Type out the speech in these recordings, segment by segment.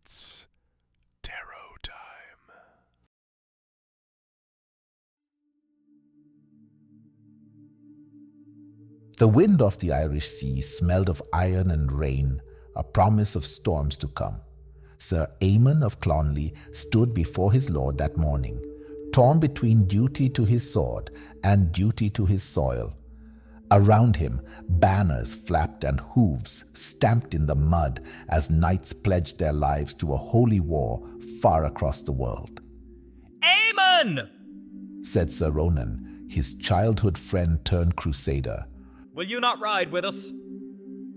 It's tarot time. The wind of the Irish Sea smelled of iron and rain, a promise of storms to come. Sir Eamon of Clonley stood before his lord that morning, torn between duty to his sword and duty to his soil. Around him, banners flapped and hooves stamped in the mud as knights pledged their lives to a holy war far across the world. "Aemon!" said Sir Ronan, his childhood friend turned crusader. "Will you not ride with us?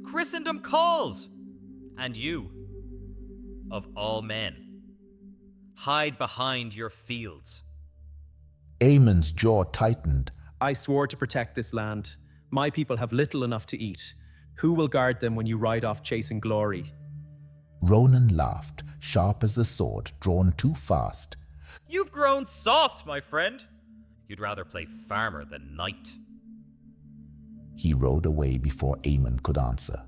Christendom calls! And you, of all men, hide behind your fields." Aemon's jaw tightened. I swore to protect this land. My people have little enough to eat. Who will guard them when you ride off chasing glory? Ronan laughed, sharp as the sword drawn too fast. "You've grown soft, my friend. You'd rather play farmer than knight." He rode away before Aemon could answer.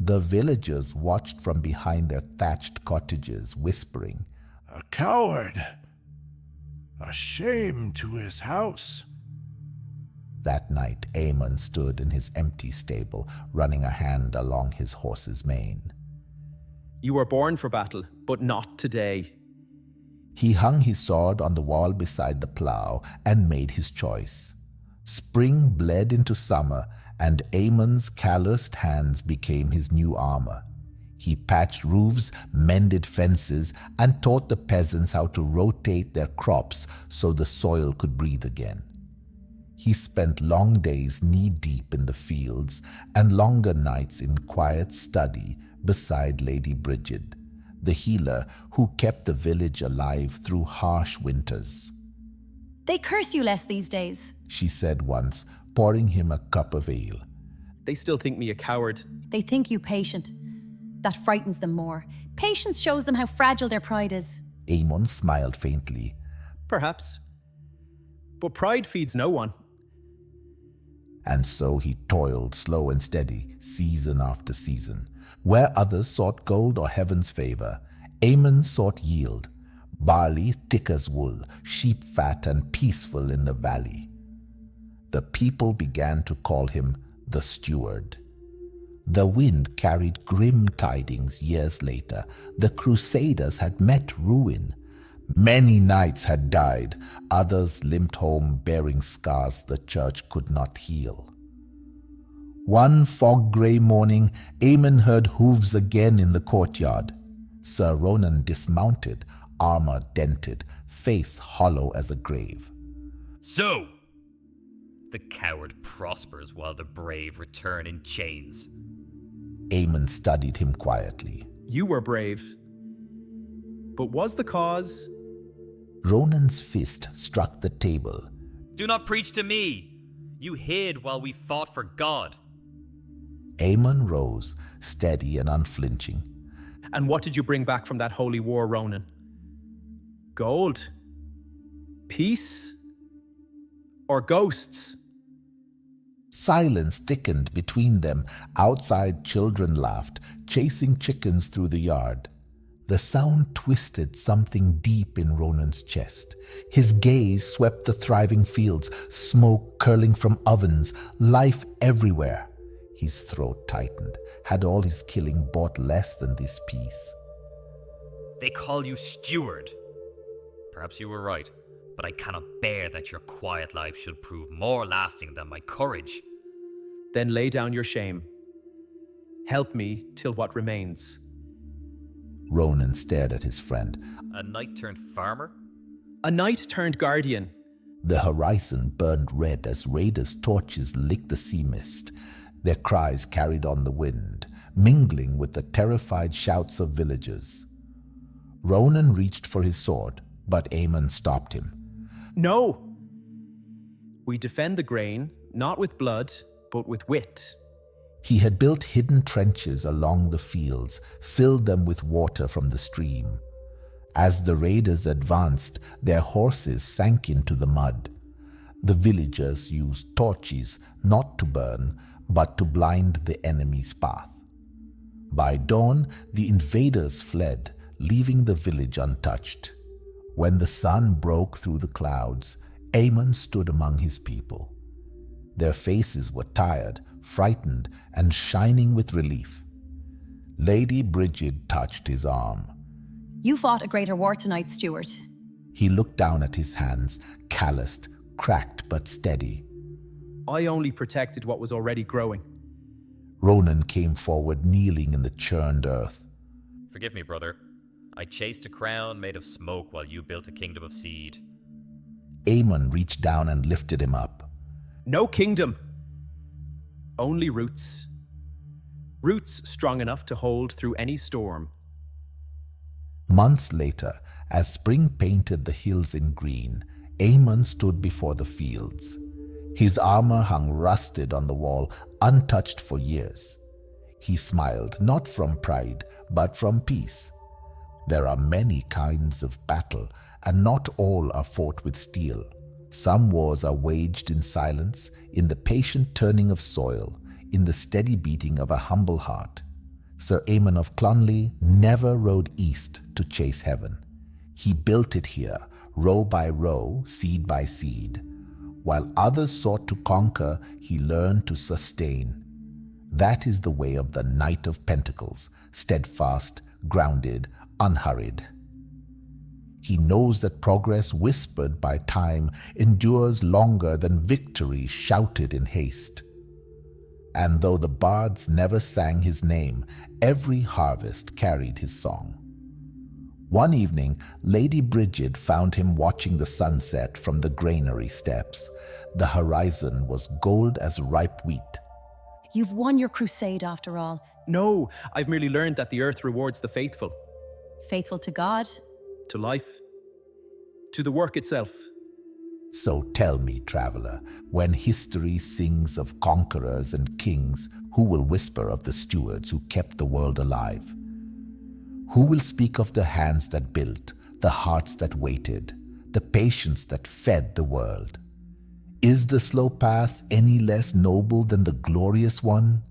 The villagers watched from behind their thatched cottages, whispering, A coward. A shame to his house. That night, Aemon stood in his empty stable, running a hand along his horse's mane. You were born for battle, but not today. He hung his sword on the wall beside the plough and made his choice. Spring bled into summer, and Aemon's calloused hands became his new armor. He patched roofs, mended fences, and taught the peasants how to rotate their crops so the soil could breathe again. He spent long days knee-deep in the fields and longer nights in quiet study beside Lady Bridget, the healer who kept the village alive through harsh winters. "They curse you less these days," she said once, pouring him a cup of ale. They still think me a coward. "They think you patient. That frightens them more. Patience shows them how fragile their pride is." Aemon smiled faintly. Perhaps. But pride feeds no one. And so he toiled slow and steady, season after season. Where others sought gold or heaven's favor, Aemon sought yield. Barley thick as wool, sheep fat and peaceful in the valley. The people began to call him the steward. The wind carried grim tidings years later. The crusaders had met ruin. Many knights had died, others limped home bearing scars the church could not heal. One fog-grey morning, Aemon heard hooves again in the courtyard. Sir Ronan dismounted, armor dented, face hollow as a grave. "So, the coward prospers while the brave return in chains." Aemon studied him quietly. You were brave. But was the cause? Ronan's fist struck the table. "Do not preach to me. You hid while we fought for God." Aemon rose, steady and unflinching. And what did you bring back from that holy war, Ronan? Gold? Peace? Or ghosts? Silence thickened between them. Outside, children laughed, chasing chickens through the yard. The sound twisted something deep in Ronan's chest. His gaze swept the thriving fields, smoke curling from ovens, life everywhere. His throat tightened. Had all his killing bought less than this peace? "They call you steward. Perhaps you were right, but I cannot bear that your quiet life should prove more lasting than my courage." Then lay down your shame. Help me till what remains. Ronan stared at his friend. "A knight turned farmer?" A knight turned guardian. The horizon burned red as raiders' torches licked the sea mist. Their cries carried on the wind, mingling with the terrified shouts of villagers. Ronan reached for his sword, but Aemon stopped him. No! We defend the grain, not with blood, but with wit. He had built hidden trenches along the fields, filled them with water from the stream. As the raiders advanced, their horses sank into the mud. The villagers used torches not to burn, but to blind the enemy's path. By dawn, the invaders fled, leaving the village untouched. When the sun broke through the clouds, Aemon stood among his people. Their faces were tired, frightened, and shining with relief. Lady Bridget touched his arm. You fought a greater war tonight, Steward. He looked down at his hands, calloused, cracked but steady. I only protected what was already growing. Ronan came forward, kneeling in the churned earth. Forgive me, brother. I chased a crown made of smoke while you built a kingdom of seed. Aemon reached down and lifted him up. No kingdom. Only roots. Roots strong enough to hold through any storm. Months later, as spring painted the hills in green, Aemon stood before the fields. His armor hung rusted on the wall, untouched for years. He smiled, not from pride, but from peace. There are many kinds of battle, and not all are fought with steel. Some wars are waged in silence, in the patient turning of soil, in the steady beating of a humble heart. Sir Aemon of Clonley never rode east to chase heaven. He built it here, row by row, seed by seed. While others sought to conquer, he learned to sustain. That is the way of the Knight of Pentacles, steadfast, grounded, unhurried. He knows that progress whispered by time endures longer than victory shouted in haste. And though the bards never sang his name, every harvest carried his song. One evening, Lady Bridget found him watching the sunset from the granary steps. The horizon was gold as ripe wheat. You've won your crusade after all. No, I've merely learned that the earth rewards the faithful. Faithful to God. To life. To the work itself. So tell me, traveler, when history sings of conquerors and kings, who will whisper of the stewards who kept the world alive? Who will speak of the hands that built, the hearts that waited, the patience that fed the world? Is the slow path any less noble than the glorious one?